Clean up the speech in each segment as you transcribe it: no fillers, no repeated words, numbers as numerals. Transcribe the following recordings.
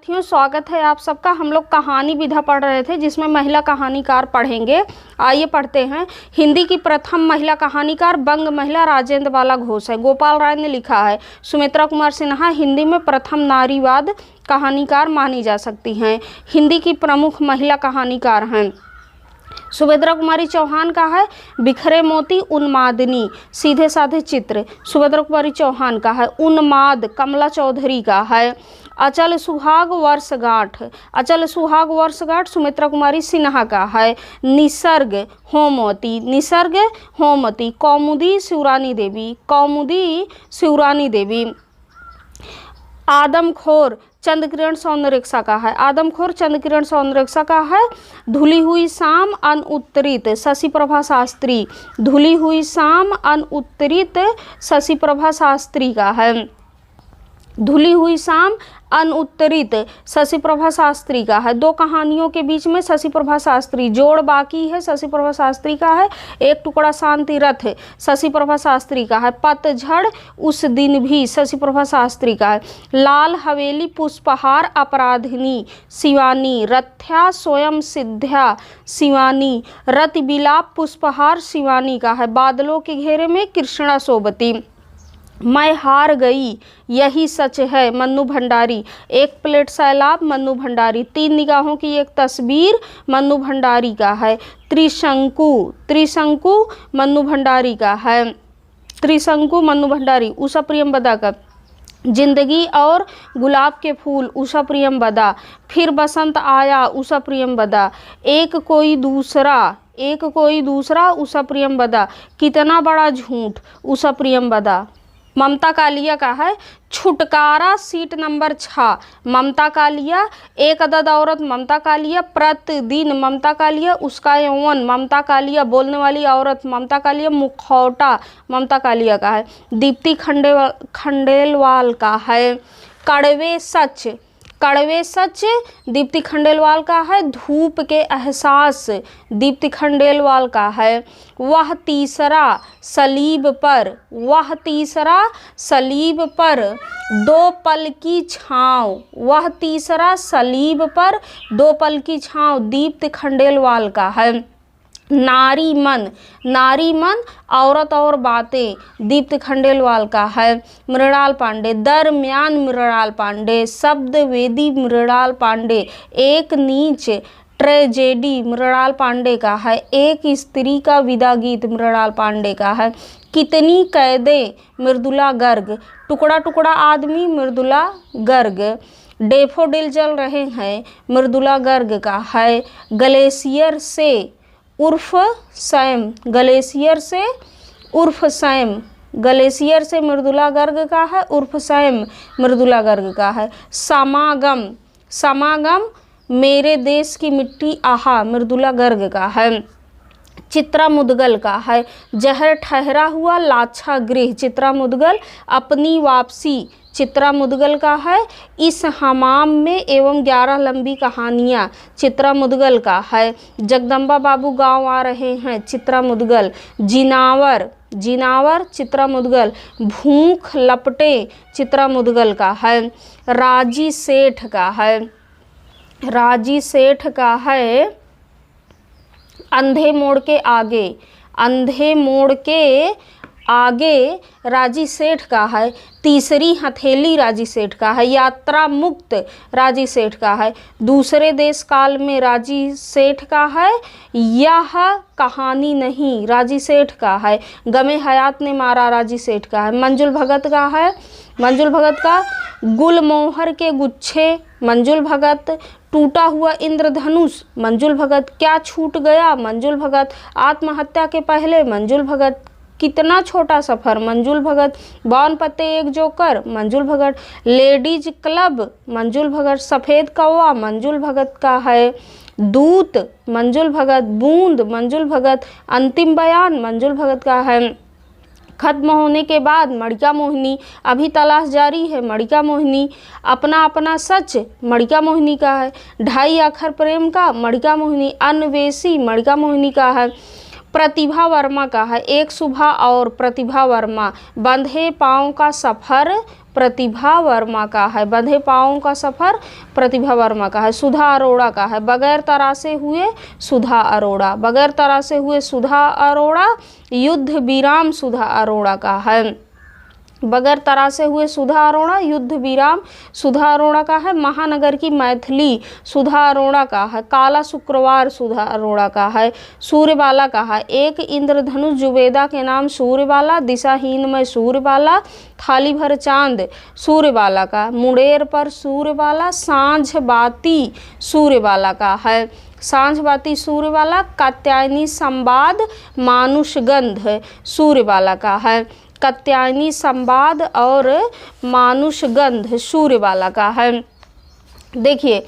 विद्यार्थियों, स्वागत है आप सबका। हम लोग कहानी विधा पढ़ रहे थे जिसमें महिला कहानीकार पढ़ेंगे। आइए पढ़ते हैं। हिंदी की प्रथम महिला कहानीकार बंग महिला राजेंद्र बाला घोष है। गोपाल राय ने लिखा है। सुमित्रा कुमार सिन्हा हिंदी में प्रथम नारीवाद कहानीकार मानी जा सकती हैं। हिंदी की प्रमुख महिला कहानीकार हैं। सुभद्रा कुमारी चौहान का है बिखरे मोती उन्मादनी सीधे साधे चित्र, सुभद्रा कुमारी चौहान का है। उन्माद कमला चौधरी का है। अचल सुहाग वर्षगांठ, अचल सुहाग वर्षगांठ सुमित्रा कुमारी सिन्हा का है। निसर्ग होमवती, निसर्ग होमवती कौमुदी शिवरानी देवी, कौमुदी शिवरानी देवी। आदमखोर चंद्रकिरण सौंदर्यरेखा का है। आदमखोर चंद्रकिरण सौंदर्यरेखा का है। धुली हुई शाम अनुत्तरित शशि प्रभा शास्त्री, धुली हुई शाम अनुत्तरित शशि प्रभा शास्त्री का है। धुली हुई शाम अनुत्तरित शशि प्रभा शास्त्री का है। दो कहानियों के बीच में शशि प्रभा शास्त्री, जोड़ बाकी है शशि प्रभा शास्त्री का है। एक टुकड़ा शांति रथ शशि प्रभा शास्त्री का है। पतझड़ उस दिन भी शशि प्रभा शास्त्री का है। लाल हवेली पुष्पहार अपराधिनी शिवानी, रथ्या स्वयं सिद्ध्या शिवानी, रति विलाप पुष्पहार शिवानी का है। बादलों के घेरे में कृष्णा सोबती, मैं हार गई यही सच है मन्नू भंडारी, एक प्लेट सैलाब मन्नू भंडारी। तीन निगाहों की एक तस्वीर मन्नू भंडारी का है। त्रिशंकु, त्रिशंकु मन्नू भंडारी का है। त्रिशंकु मन्नू भंडारी। उषा प्रियंवदा का जिंदगी और गुलाब के फूल उषा प्रियंवदा। फिर बसंत आया उषा प्रियंवदा। एक कोई दूसरा, एक कोई दूसरा उषा प्रियंवदा। कितना बड़ा झूठ उषा प्रियंवदा। ममता कालिया का है छुटकारा सीट नंबर 6, ममता कालिया। एक अदद औरत ममता कालिया, प्रतिदिन ममता कालिया, उसका यौवन ममता कालिया, बोलने वाली औरत ममता कालिया, मुखौटा ममता कालिया का है। दीप्ति खंडेलवाल का है कड़वे सच, कड़वे सच दीप्ति खंडेलवाल का है। धूप के एहसास दीप्ति खंडेलवाल का है। वह तीसरा सलीब पर, वह तीसरा सलीब पर दो पल की छाँव, वह तीसरा सलीब पर दो पल की छाँव दीप्ति खंडेलवाल का है। नारी मन, नारी मन औरत और बातें दीप्ति खंडेलवाल का है। मृणाल पांडे, दरमियान मृणाल पांडे, शब्द वेदी मृणाल पांडे, एक नीच ट्रेजेडी मृणाल पांडे का है। एक स्त्री का विदा गीत मृणाल पांडे का है। कितनी कैदें मृदुला गर्ग, टुकड़ा टुकड़ा आदमी मृदुला गर्ग। डेफोडिल जल रहे हैं मृदुला गर्ग का है। ग्लेशियर से उर्फ सैम, ग्लेशियर से उर्फ सैम, ग्लेशियर से मृदुला गर्ग का है, उर्फ सैम मृदुला गर्ग का है। समागम, समागम मेरे देश की मिट्टी आहा मृदुला गर्ग का है। चित्रा मुदगल का है जहर ठहरा हुआ लाछा गृह, चित्रा मुदगल। अपनी वापसी चित्रा मुदगल का है। इस हमाम में एवं 11 लंबी कहानियाँ चित्रा मुदगल का है। जगदम्बा बाबू गांव आ रहे हैं चित्रा मुदगल। जिनावर, जिनावर चित्रा मुदगल। भूख लपटे चित्रा मुदगल का है। राजी सेठ का है, राजी सेठ का है अंधे मोड़ के आगे, अंधे मोड़ के आगे राजी सेठ का है। तीसरी हथेली राजी सेठ का है। यात्रा मुक्त राजी सेठ का है। दूसरे देश काल में राजी सेठ का है। यह कहानी नहीं राजी सेठ का है। गमे हयात ने मारा राजी सेठ का है। मंजुल भगत का है, मंजुल भगत का। गुलमोहर के गुच्छे मंजुल भगत। टूटा हुआ इंद्रधनुष मंजुल भगत। क्या छूट गया मंजुल भगत। आत्महत्या के पहले मंजुल भगत। कितना छोटा सफ़र मंजुल भगत। 52 पत्ते एक जोकर मंजुल भगत। लेडीज क्लब मंजुल भगत। सफ़ेद कौवा मंजुल भगत का है। दूत मंजुल भगत। बूंद मंजुल भगत। अंतिम बयान मंजुल भगत का है। खत्म होने के बाद मणिका मोहिनी। अभी तलाश जारी है मणिका मोहिनी। अपना अपना सच मणिका मोहिनी का है। 2.5 अक्षर प्रेम का मणिका मोहिनी। अन्वेषी मणिका मोहिनी का है। प्रतिभा वर्मा का है एक सुबह और प्रतिभा वर्मा। बंधे पाँव का सफ़र प्रतिभा वर्मा का है। बंधे पाँवों का सफ़र प्रतिभा वर्मा का है। सुधा अरोड़ा का है। बगैर तरासे हुए सुधा अरोड़ा, बगैर तरासे हुए सुधा अरोड़ा युद्ध विराम सुधा अरोड़ा का है। बगैर तरासे हुए सुधा अरोड़ा युद्ध विराम सुधा अरोड़ा का है। महानगर की मैथिली सुधा अरोड़ा का है। काला शुक्रवार सुधा अरोड़ा का है। सूर्यबाला का है। एक इंद्रधनुष जुबेदा के नाम सूर्यबाला, दिशाहीन में सूर्यबाला, थाली भर चांद सूर्यबाला का, मुंडेर पर सूर्यबाला, सांझ बाती सूर्यबाला का है। सांझ बाती सूर्यबाला, कात्यायनी संवाद मानुषगंध सूर्यबाला का है। कात्यायनी संवाद और मानुषगंध सूर्यबाला का है। देखिए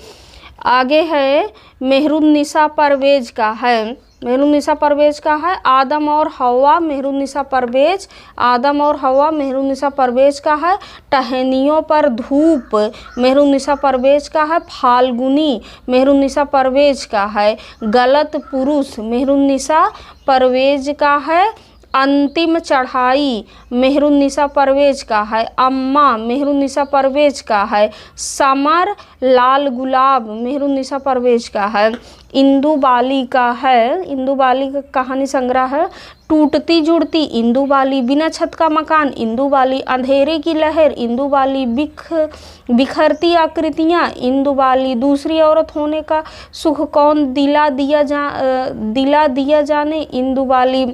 आगे है मेहरुन्निसा परवेज का है। मेहरुन्निसा परवेज का है। आदम और हवा मेहरुन्निसा परवेज, आदम और हवा मेहरुन्निसा परवेज का है। टहनियों पर धूप मेहरुन्निसा परवेज का है। फाल्गुनी मेहरुन्निसा परवेज का है। गलत पुरुष मेहरुन्निसा परवेज का है। अंतिम चढ़ाई मेहरुन्निसा परवेज का है। अम्मा मेहरुन्निसा परवेज का है। समर लाल गुलाब मेहरुन्निसा परवेज का है। इंदु बाली का है। इंदु बाली का कहानी संग्रह है। टूटती जुड़ती इंदु बाली, बिना छत का मकान इंदु बाली, अंधेरे की लहर इंदु बाली, बिखरती आकृतियाँ इंदु बाली, दूसरी औरत होने का सुख कौन दिला दिया जाने इंदु बाली,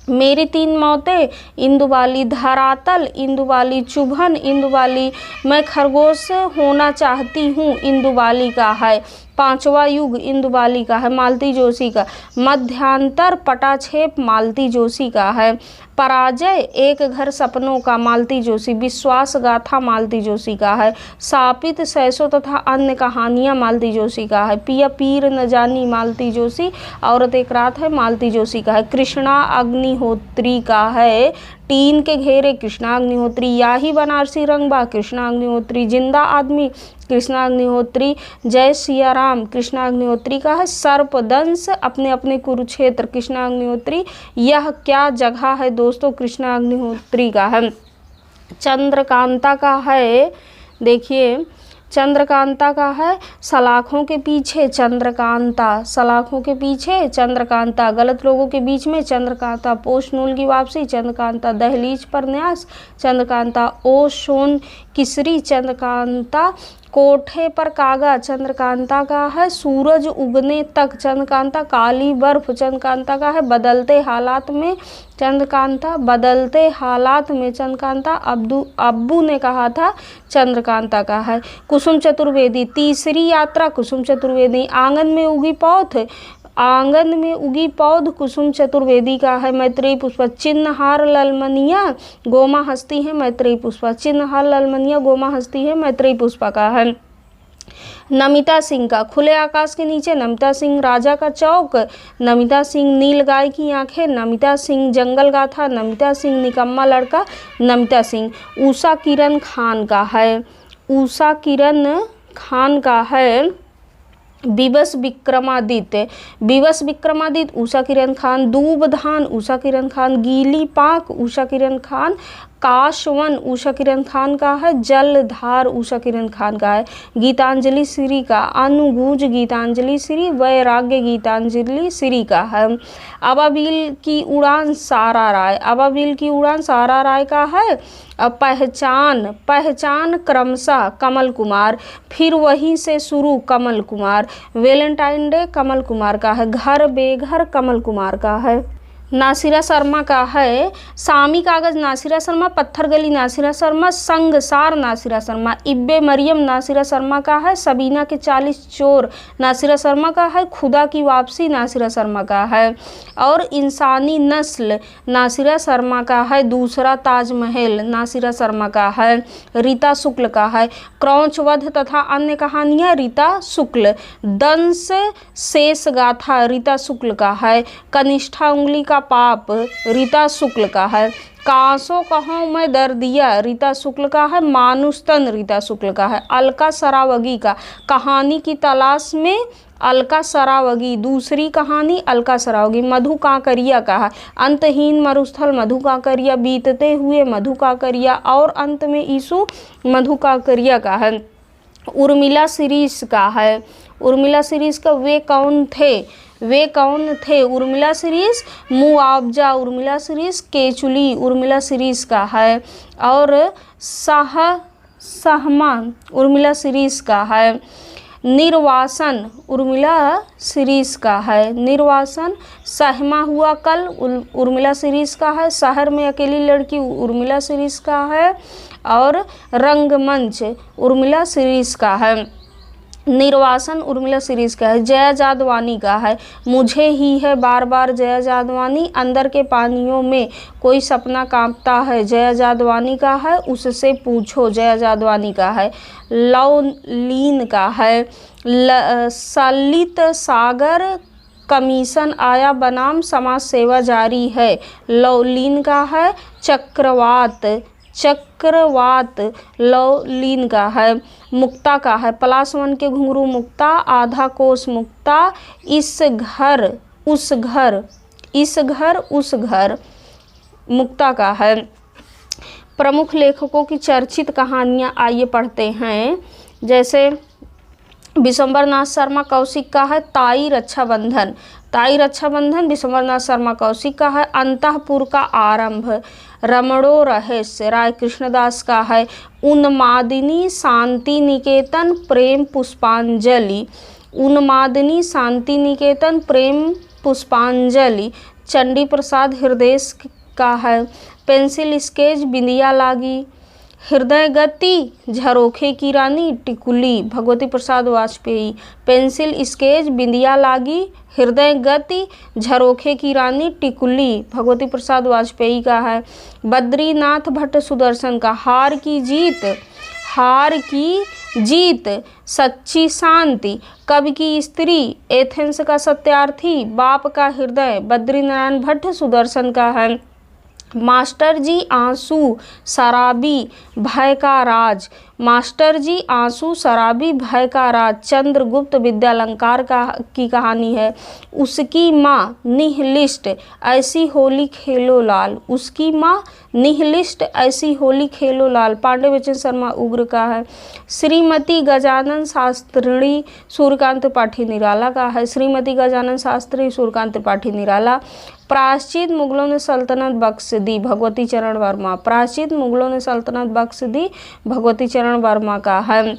मेरी तीन मौतें इंदु बाली, धरातल इंदु बाली, चुभन इंदु बाली, मैं खरगोश होना चाहती हूँ इंदु बाली का है। पांचवा युग इंदु बाली का है। मालती जोशी का। मध्यांतर पटाक्षेप मालती जोशी का है। पराजय एक घर सपनों का मालती जोशी। विश्वास गाथा मालती जोशी का है। शापित सैसों तथा अन्य कहानियाँ मालती जोशी का है। पिया पीर न जानी मालती जोशी। औरत एक रात है मालती जोशी का है। कृष्णा अग्निहोत्री का है। टीन के घेरे कृष्णा अग्निहोत्री। याही बनारसी रंगबा कृष्णा अग्निहोत्री। जिंदा आदमी कृष्णा अग्निहोत्री। जय सिया राम कृष्णा अग्निहोत्री का है। सर्पदंश अपने अपने कुरुक्षेत्र कृष्णा अग्निहोत्री। यह क्या जगह है दोस्तों कृष्णा अग्निहोत्री का है। चंद्रकांता का है। देखिए चंद्रकांता का है। सलाखों के पीछे चंद्रकांता, सलाखों के पीछे चंद्रकांता, गलत लोगों के बीच में चंद्रकांता, पोषनूल की वापसी चंद्रकांता, दहलीज पर न्यास चंद्रकांता, ओ सोन किसरी चंद्रकांता, कोठे पर कागा चंद्रकांता का है। सूरज उगने तक चंद्रकांता, काली बर्फ चंद्रकांता का है। बदलते हालात में चंद्रकांता, बदलते हालात में चंद्रकांता, अब्बू ने कहा था चंद्रकांता का है। कुसुम चतुर्वेदी तीसरी यात्रा कुसुम चतुर्वेदी। आंगन में उगी पौध, आंगन में उगी पौध कुसुम चतुर्वेदी का है। मैत्रेयी पुष्पा। चिन्हहार ललमनिया गोमा हस्ती है मैत्रेयी पुष्पा। चिन्हहार ललमनिया गोमा हस्ती है मैत्रेयी पुष्पा का है। नमिता सिंह का खुले आकाश के नीचे, नमिता सिंह राजा का चौक, नमिता सिंह नील गाय की आंखें, नमिता सिंह जंगल गाथा, नमिता सिंह निकम्मा लड़का, नमिता सिंह। उषा किरण खान का है। उषा किरण खान का है। विवश विक्रमादित्य, विवश विक्रमादित्य उषा किरण खान। दूबधान उषा किरण खान। गीली पाक उषा किरण खान। काशवन उषा किरण खान का है। जलधार उषा किरण खान का है। गीतांजलि श्री का। अनुगूंज गीतांजलि श्री। वैराग्य गीतांजलि श्री का है। अबाबिल की उड़ान सारा राय, अबाबिल की उड़ान सारा राय का है। पहचान, पहचान क्रमशः कमल कुमार, फिर वहीं से शुरू कमल कुमार। वैलेंटाइन डे कमल कुमार का है। घर बेघर कमल कुमार का है। नासिरा शर्मा का है। सामी कागज नासिरा शर्मा। पत्थर गली नासिरा शर्मा। संगसार नासिरा शर्मा। इब्बे मरियम नासिरा शर्मा का है। सबीना के 40 चोर नासिरा शर्मा का है। खुदा की वापसी नासिरा शर्मा का है। और इंसानी नस्ल नासिरा शर्मा का है। दूसरा ताजमहल नासिरा शर्मा का है। रीता शुक्ल का है। क्रौंचवध तथा अन्य कहानियाँ रीता शुक्ल। दंश शेष गाथा रीता शुक्ल का है। कनिष्ठा उंगली का पाप रीता शुक्ल का है। कांसों कहों मैं दर्दिया रीता शुक्ल का है। मानुस्तन रीता शुक्ल का है। अलका सरावगी का कहानी की तलाश में अलका सरावगी, दूसरी कहानी अलका सरावगी। मधु कांकरिया का है अंतहीन मरुस्थल मधु कांकरिया, बीतते हुए मधु कांकरिया, और अंत में ईसु मधु कांकरिया का है। उर्मिला सीरीज का है, उर्मिला सीरीज का वे कौन थे, वे कौन थे, उर्मिला सीरीज मुआवजा, उर्मिला सीरीज केचुली, उर्मिला सीरीज का है। और सहमा उर्मिला सीरीज का है। निर्वासन उर्मिला सीरीज का है, निर्वासन। सहमा हुआ कल उर्मिला सीरीज का है। शहर में अकेली लड़की उर्मिला सीरीज का है। और रंगमंच उर्मिला सीरीज का है। निर्वासन उर्मिला सीरीज का है। जया जादवानी का है मुझे ही है बार बार, जया जादवानी। अंदर के पानियों में कोई सपना कांपता है, जया जादवानी का है। उससे पूछो, जया जादवानी का है। लवलीन का है। सलित सागर कमीशन आया बनाम समाज सेवा जारी है, लवलीन का है। चक्रवात, चक्रवात लवलीन का है। मुक्ता का है प्लस 1 के घुंघरू मुक्ता, आधा कोस मुक्ता। इस घर उस घर, इस घर उस घर मुक्ता का है। प्रमुख लेखकों की चर्चित कहानियाँ आइए पढ़ते हैं। जैसे विशंबरनाथ शर्मा कौशिक का है ताई रक्षाबंधन, ताई रक्षाबंधन विशंबरनाथ शर्मा कौशिक का है। अंतःपुर का आरंभ रमणो रहस्य राय कृष्णदास का है। उन्मादिनी शांति निकेतन प्रेम पुष्पांजलि, उन्मादिनी शांति निकेतन प्रेम पुष्पांजलि चंडी प्रसाद हृदय का है। पेंसिल स्केच बिंदिया लागी। हृदय गति झरोखे की रानी टिकुली भगवती प्रसाद वाजपेयी। पेंसिल स्केच बिंदिया लागी, हृदय गति झरोखे की रानी टिकुली भगवती प्रसाद वाजपेयी का है। बद्रीनाथ भट्ट सुदर्शन का हार की जीत, हार की जीत सच्ची शांति। कवि की स्त्री एथेंस का सत्यार्थी, बाप का हृदय बद्रीनारायण भट्ट सुदर्शन का है। मास्टर जी आंसू शराबी भय का राज, मास्टर जी आंसू शराबी भय का राज चंद्रगुप्त विद्यालंकार की कहानी है। उसकी माँ निहलिस्ट ऐसी होली खेलो लाल, उसकी माँ निहलिस्ट ऐसी होली खेलो लाल पांडे बच्चन शर्मा उग्र का है। श्रीमती गजानन शास्त्री सूर्यकांत त्रिपाठी निराला का है, श्रीमती गजानन शास्त्री सूर्यकांत त्रिपाठी निराला। प्रायश्चित मुगलों ने सल्तनत बख्श दी भगवती चरण वर्मा, प्रायश्चित मुगलों ने सल्तनत बख्श दी भगवती चरण वर्मा का है।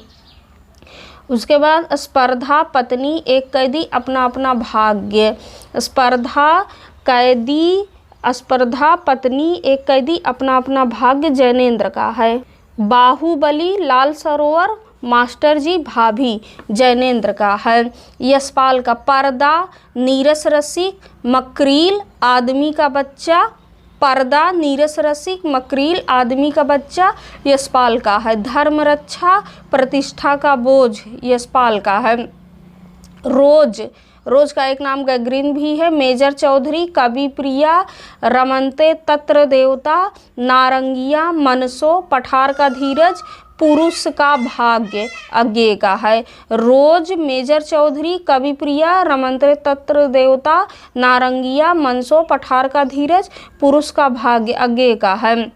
उसके बाद स्पर्धा पत्नी एक कैदी अपना अपना भाग्य, स्पर्धा कैदी स्पर्धा पत्नी एक कैदी अपना अपना भाग्य जैनेन्द्र का है। बाहुबली लाल सरोवर मास्टर जी भाभी जैनेन्द्र का है। यशपाल का पर्दा नीरस रसिक मकरील आदमी का बच्चा, पर्दा नीरस रसिक मकरील आदमी का बच्चा यशपाल का है। धर्म रक्षा प्रतिष्ठा का बोझ यशपाल का है। रोज, रोज का एक नाम गैग्रीन भी है। मेजर चौधरी कवि प्रिया रमनते तत्र देवता नारंगिया मनसो पठार का धीरज पुरुष का भाग्य अज्ञे का है। रोज मेजर चौधरी कवि प्रिया रमनते तत्र देवता नारंगिया मनसो पठार का धीरज पुरुष का भाग्य अज्ञे का है।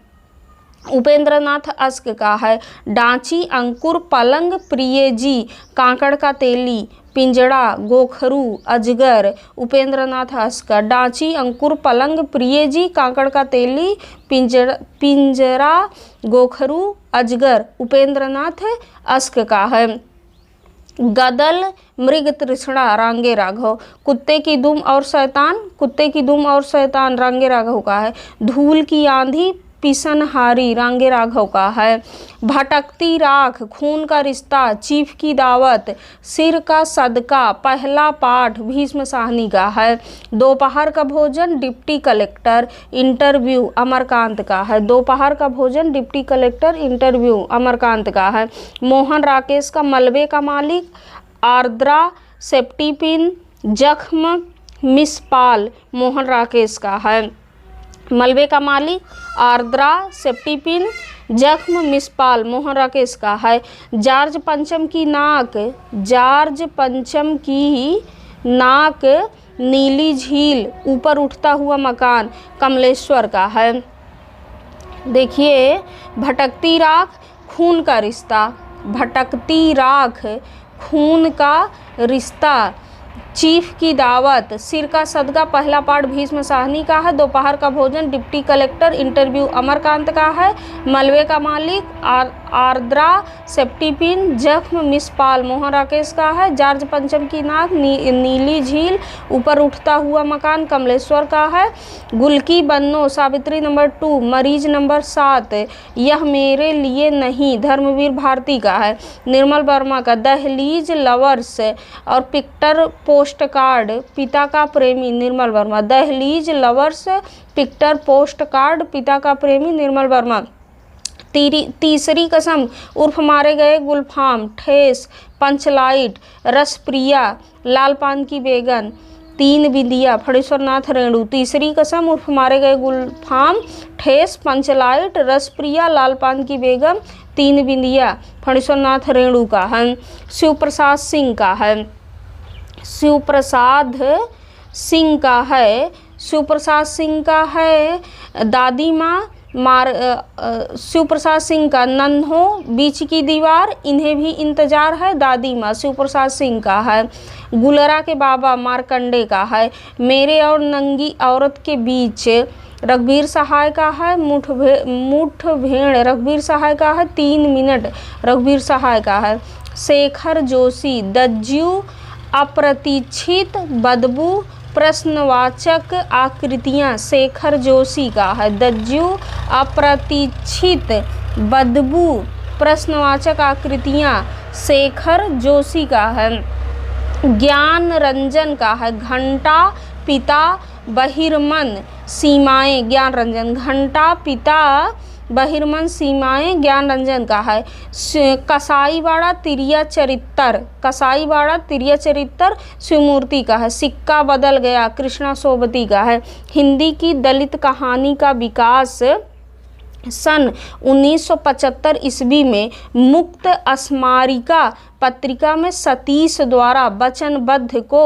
उपेंद्रनाथ अस्क का है डांची अंकुर पलंग प्रिय जी कांकड़ का तेली पिंजड़ा गोखरू अजगर उपेंद्रनाथ अस्क। डांची अंकुर पलंग प्रिय जी कांकड़ का तेली पिंजरा गोखरू अजगर उपेंद्रनाथ अस्क का है। गदल मृग तृष्णा रांगे राघव कुत्ते की दुम और शैतान, कुत्ते की दुम और शैतान रांगे राघव का है। धूल की आंधी पिसनहारी रांगे राघव का है। भटकती राख खून का रिश्ता चीफ की दावत सिर का सदका पहला पाठ भीष्म साहनी का है। दोपहर का भोजन डिप्टी कलेक्टर इंटरव्यू अमरकांत का है। दोपहर का भोजन डिप्टी कलेक्टर इंटरव्यू अमरकांत का है। मोहन राकेश का मलबे का मालिक आर्द्रा सेफ्टी पिन जख्म मिसपाल मोहन राकेश का है। मलबे का मालिक आर्द्रा सेफ्टी पिन जख्म मिसपाल मोहन राकेश का है। जॉर्ज पंचम की नाक नीली झील ऊपर उठता हुआ मकान कमलेश्वर का है। देखिए भटकती राख खून का रिश्ता, भटकती राख खून का रिश्ता, चीफ की दावत, सिर का सदका पहला पार्ट भीष्म साहनी का है। दोपहर का भोजन डिप्टी कलेक्टर इंटरव्यू अमरकांत का है। मलबे का मालिक आर्द्रा सेप्टिपिन, जख्म मिसपाल मोहन राकेश का है। जॉर्ज पंचम की नाक नीली झील ऊपर उठता हुआ मकान कमलेश्वर का है। गुलकी बन्नो सावित्री नंबर 2, मरीज नंबर 7 यह मेरे लिए नहीं धर्मवीर भारती का है। निर्मल वर्मा का दहलीज लवर्स और पिक्टर पोस्ट कार्ड पिता का प्रेमी निर्मल वर्मा। दहलीज लवर्स पिक्टर पोस्ट कार्ड पिता का प्रेमी निर्मल वर्मा। तीसरी कसम उर्फ मारे गए गुलफाम, ठेस, पंचलाइट, रसप्रिया, लाल पान की बेगन, तीन बिंदिया, फणेश्वर नाथ रेणु। तीसरी कसम उर्फ मारे गए गुलफाम, ठेस, पंचलाइट, रसप्रिया, लाल पान की बेगम, तीन बिंदिया, फणेश्वर नाथ रेणु का है। शिव प्रसाद सिंह का है। शिवप्रसाद सिंह का है। शिवप्रसाद सिंह का है दादी माँ शिवप्रसाद सिंह का नन्हो बीच की दीवार, इन्हें भी इंतजार है, दादी माँ शिवप्रसाद सिंह का है। गुलरा के बाबा मार्कंडे का है। मेरे और नंगी औरत के बीच रघुवीर सहाय का है। मुठ भेड़ रघुवीर सहाय का है। 3 मिनट रघुवीर सहाय का है। शेखर जोशी दज्जू अप्रतीक्षित बदबू प्रश्नवाचक आकृतियाँ, शेखर जोशी का है। दज्जू अप्रतीक्षित बदबू प्रश्नवाचक आकृतियाँ, शेखर जोशी का है। ज्ञान रंजन का है। घंटा पिता बहिर्मन सीमाएं, ज्ञान रंजन। घंटा पिता बहिर्मन सीमाएं, ज्ञान रंजन का है। कसाईवाड़ा तिरिया चरित्र, कसाईवाड़ा तिरिया चरित्र शिवमूर्ति का है। सिक्का बदल गया कृष्णा सोबती का है। हिंदी की दलित कहानी का विकास सन 1975 ईस्वी में मुक्त स्मारिका पत्रिका में सतीश द्वारा वचनबद्ध को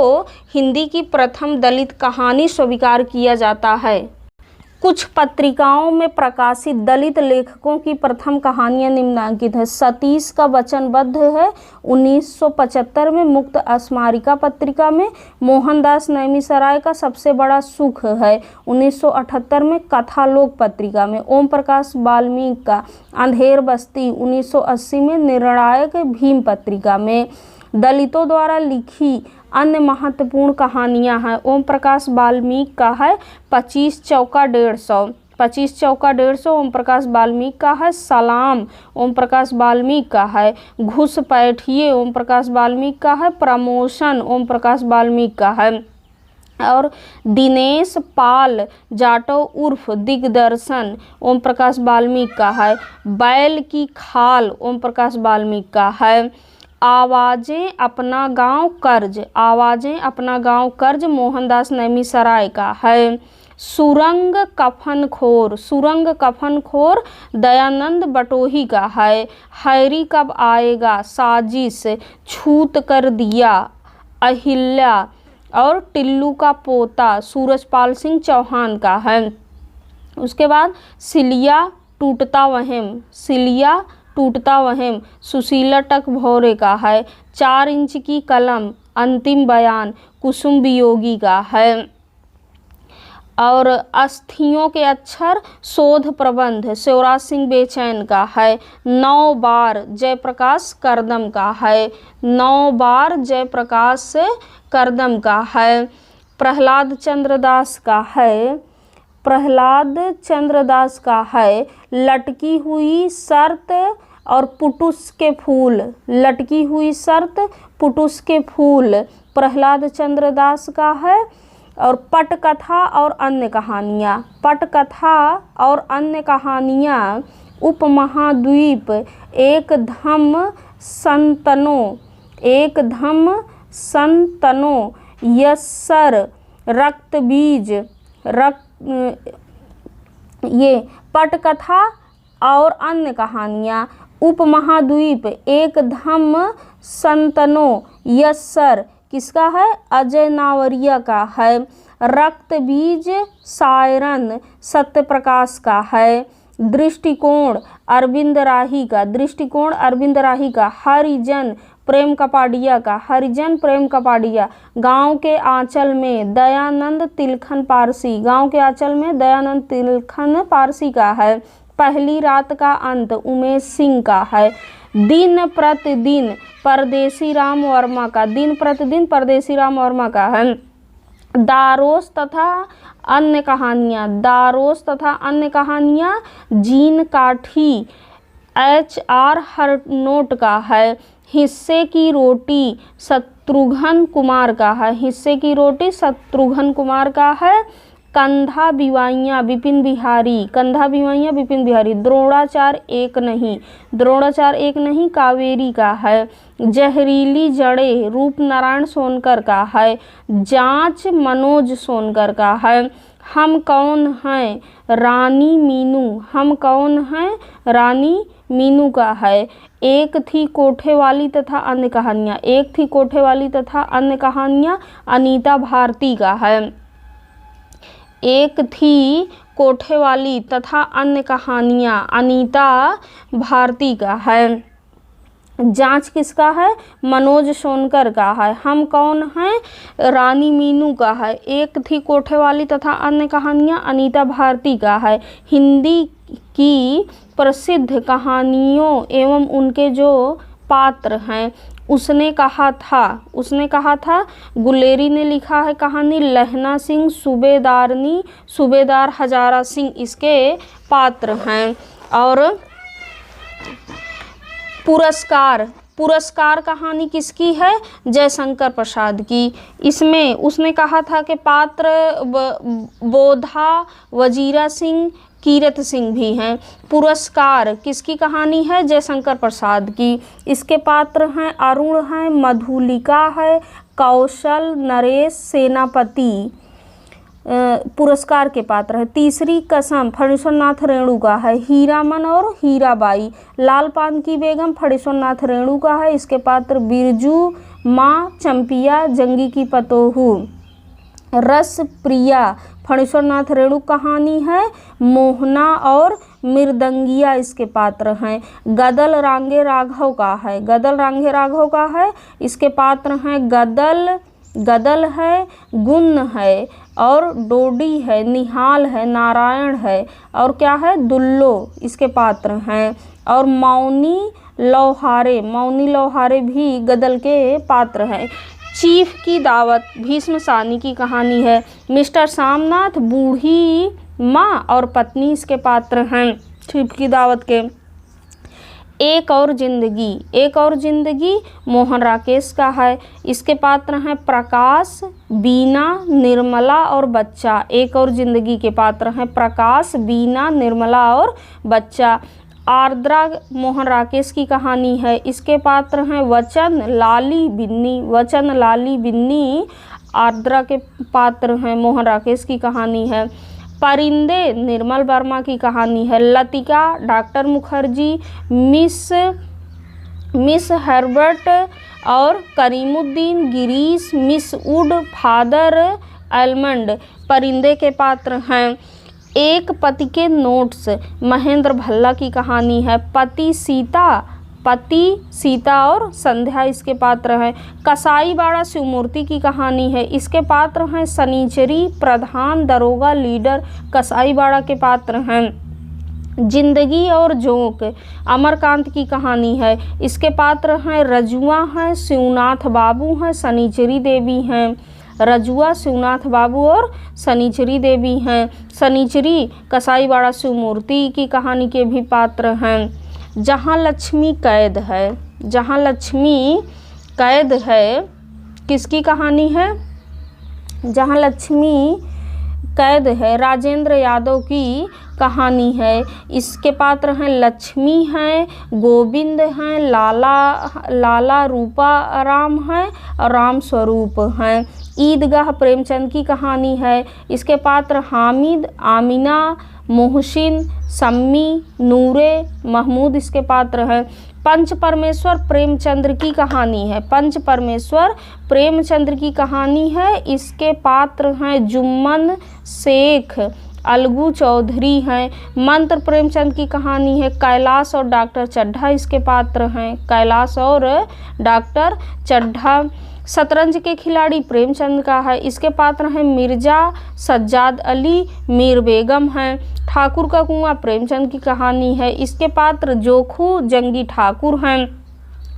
हिंदी की प्रथम दलित कहानी स्वीकार किया जाता है। कुछ पत्रिकाओं में प्रकाशित दलित लेखकों की प्रथम कहानियां निम्नांकित है। सतीश का वचनबद्ध है 1975 में मुक्त स्मारिका पत्रिका में। मोहनदास नैमिषारण्य का सबसे बड़ा सुख है 1978 में कथालोक पत्रिका में। ओम प्रकाश वाल्मीकि का अंधेर बस्ती 1980 में निर्णायक भीम पत्रिका में। दलितों द्वारा लिखी अन्य महत्वपूर्ण कहानियां हैं। ओम प्रकाश वाल्मीकि का है 25 चौका 150, 25 चौका 150 ओम प्रकाश वाल्मीकि का है। सलाम ओम प्रकाश वाल्मीकि का है। घुसपैठिए ओम प्रकाश वाल्मीकि का है। प्रमोशन ओम प्रकाश वाल्मीकि का है। और दिनेश पाल जाटव उर्फ दिग्दर्शन ओम प्रकाश वाल्मीकि का है। बैल की खाल ओम प्रकाश वाल्मीकि का है। आवाजें अपना गांव कर्ज, आवाजें अपना गांव कर्ज मोहनदास नैमिषारण्य का है। सुरंग कफनखोर, सुरंग कफनखोर दयानंद बटोही का है। हैरी कब आएगा साजिश छूत कर दिया अहिल्या और टिल्लू का पोता सूरजपाल सिंह चौहान का है। उसके बाद सिलिया टूटता वहम, सिलिया टूटता वहम सुशीला टक भौरे का है। 4 इंच की कलम अंतिम बयान कुसुम वियोगी का है। और अस्थियों के अक्षर शोध प्रबंध शिवराज सिंह बेचैन का है। 9 बार जयप्रकाश करदम का है। 9 बार जयप्रकाश करदम का है। प्रहलाद चंद्र दास का है। प्रहलाद चंद्र दास का है लटकी हुई शर्त और पुटुस के फूल, लटकी हुई शर्त पुटुस के फूल प्रहलाद चंद्र दास का है। और पटकथा और अन्य कहानियाँ, पटकथा और अन्य कहानियाँ उपमहाद्वीप, एक धम्म संतनों, एक धम्म संतनों, यस्सर, रक्त बीज, ये पटकथा और अन्य कहानियाँ। उपमहाद्वीप एक धम्म संतनो यस्सर किसका है? अजय नावरिया का है। रक्त बीज सायरन सत्यप्रकाश का है। दृष्टिकोण अरविंद राही का, दृष्टिकोण अरविंद राही का। हरिजन प्रेम कपाडिया का, हरिजन प्रेम कपाडिया। गांव के आंचल में दयानंद तिलखन पारसी, गांव के आंचल में दयानंद तिलखन पारसी का है। पहली रात का अंत उमेश सिंह का है। दिन प्रतिदिन परदेसी राम वर्मा का, दिन प्रतिदिन परदेसी राम वर्मा का है। दारोस तथा अन्य कहानियाँ, दारोस तथा अन्य कहानियाँ जीन काठी HR हरनोट का है। हिस्से की रोटी शत्रुघ्न कुमार का है, हिस्से की रोटी शत्रुघ्न कुमार का है। कंधा बिवाइयाँ विपिन बिहारी, कंधा बिवाइयाँ विपिन बिहारी। द्रोणाचार एक नहीं, द्रोणाचार एक नहीं कावेरी का है। जहरीली जड़ें रूपनारायण सोनकर का है। जांच मनोज सोनकर का है। हम कौन हैं रानी मीनू, हम कौन हैं रानी मीनू का है। एक थी कोठे वाली तथा अन्य कहानियाँ, एक थी कोठे वाली तथा अन्य कहानियाँ अनीता भारती का है। एक थी कोठे वाली तथा अन्य कहानियाँ अनीता भारती का है। जांच किसका है? मनोज सोनकर का है। हम कौन हैं रानी मीनू का है। एक थी कोठे वाली तथा अन्य कहानियाँ अनीता भारती का है। हिंदी की प्रसिद्ध कहानियों एवं उनके जो पात्र हैं। उसने कहा था, उसने कहा था गुलेरी ने लिखा है कहानी। लहना सिंह सूबेदारनी, सूबेदार हजारा सिंह इसके पात्र हैं। और पुरस्कार, पुरस्कार कहानी किसकी है? जयशंकर प्रसाद की। इसमें उसने कहा था कि पात्र बोधा वजीरा सिंह कीरत सिंह भी हैं। पुरस्कार किसकी कहानी है? जयशंकर प्रसाद की। इसके पात्र हैं अरुण हैं, मधुलिका है, कौशल, नरेश, सेनापति पुरस्कार के पात्र है। तीसरी कसम फणीश्वर नाथ रेणु का है। हीरामन और हीराबाई। लाल पान की बेगम फणीश्वर नाथ रेणु का है। इसके पात्र बिरजू, माँ चंपिया, जंगी की पतोहू। रस प्रिया फणीश्वर नाथ रेणु कहानी है। मोहना और मृदंगिया इसके पात्र हैं। गदल रांगे राघव का है, गदल रांगे राघव का है। इसके पात्र हैं गदल, गदल है, गुण है और डोडी है, निहाल है, नारायण है और क्या है? दुल्लो इसके पात्र हैं। और मौनी लौहारे, मौनी लौहारे भी गदल के पात्र हैं। चीफ की दावत भीष्म सानी की कहानी है। मिस्टर सामनाथ, बूढ़ी माँ और पत्नी इसके पात्र हैं चीफ की दावत के। एक और जिंदगी, एक और जिंदगी मोहन राकेश का है। इसके पात्र हैं प्रकाश, बीना, निर्मला और बच्चा। एक और जिंदगी के पात्र हैं प्रकाश, बीना, निर्मला और बच्चा। आर्द्रा मोहन राकेश की कहानी है। इसके पात्र हैं वचन, लाली, बिन्नी, वचन, लाली, बिन्नी आर्द्रा के पात्र हैं। मोहन राकेश की कहानी है। परिंदे निर्मल वर्मा की कहानी है। Latika doctor Mukherjee, miss Herbert और Karimuddin, Girish, miss Wood, father Elmond Parinde के पात्र हैं। एक पति के नोट्स महेंद्र भल्ला की कहानी है। पति सीता और संध्या इसके पात्र हैं। कसाईबाड़ा शिवमूर्ति की कहानी है। इसके पात्र हैं सनीचरी, प्रधान, दरोगा, लीडर कसाईबाड़ा के पात्र हैं। जिंदगी और जोंक अमरकांत की कहानी है। इसके पात्र हैं रजुआ हैं, शिवनाथ बाबू हैं, सनीचरी देवी हैं। रजुआ, शिवनाथ बाबू और सनीचरी देवी हैं। सनीचरी कसाईबाड़ा शिवमूर्ति की कहानी के भी पात्र हैं। जहाँ लक्ष्मी कैद है, जहाँ लक्ष्मी कैद है किसकी कहानी है? जहाँ लक्ष्मी कैद है राजेंद्र यादव की कहानी है। इसके पात्र हैं लक्ष्मी हैं, गोविंद हैं, लाला रूपा राम हैं और राम स्वरूप हैं। ईदगाह प्रेमचंद की कहानी है। इसके पात्र हामिद, आमिना, मोहसिन, सम्मी, नूरे, महमूद इसके पात्र हैं। पंच परमेश्वर प्रेमचंद्र की कहानी है। पंच परमेश्वर प्रेमचंद्र की कहानी है। इसके पात्र हैं जुम्मन शेख, अलगू चौधरी हैं। मंत्र प्रेमचंद की कहानी है। कैलाश और डॉक्टर चड्ढा इसके पात्र हैं। कैलाश और डॉक्टर चड्ढा। शतरंज के खिलाड़ी प्रेमचंद का है। इसके पात्र हैं मिर्जा सज्जाद अली, मीर बेगम हैं। ठाकुर का कुआं प्रेमचंद की कहानी है। इसके पात्र जोखू जंगी ठाकुर हैं।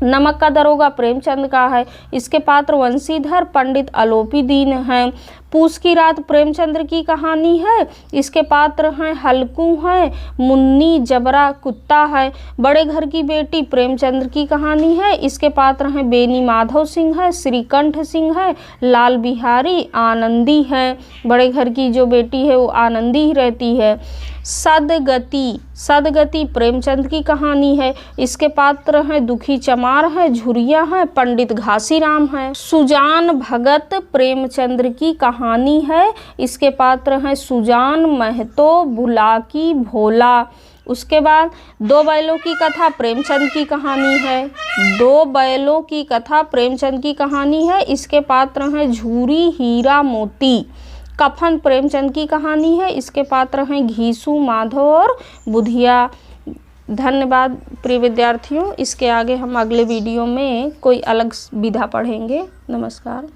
नमक का दरोगा प्रेमचंद का है। इसके पात्र वंशीधर पंडित आलोपी दीन हैं। पूस की रात प्रेमचंद्र की कहानी है। इसके पात्र हैं हल्कू हैं, मुन्नी जबरा कुत्ता है। बड़े घर की बेटी प्रेमचंद्र की कहानी है। इसके पात्र हैं बेनी माधव सिंह है, श्रीकंठ सिंह है, लाल बिहारी, आनंदी है। बड़े घर की जो बेटी है वो आनंदी ही रहती है। सदगति प्रेमचंद की कहानी है। इसके पात्र हैं दुखी चमार है, झुरिया है, पंडित घासीराम है। सुजान भगत प्रेमचंद्र की कहानी है। इसके पात्र हैं सुजान महतो, बुलाकी, भोला। उसके बाद दो बैलों की कथा प्रेमचंद की कहानी है। दो बैलों की कथा प्रेमचंद की कहानी है। इसके पात्र हैं झूरी, हीरा, मोती। कफन प्रेमचंद की कहानी है। इसके पात्र हैं घीसू, माधव और बुधिया। धन्यवाद प्रिय विद्यार्थियों। इसके आगे हम अगले वीडियो में कोई अलग विधा पढ़ेंगे। नमस्कार।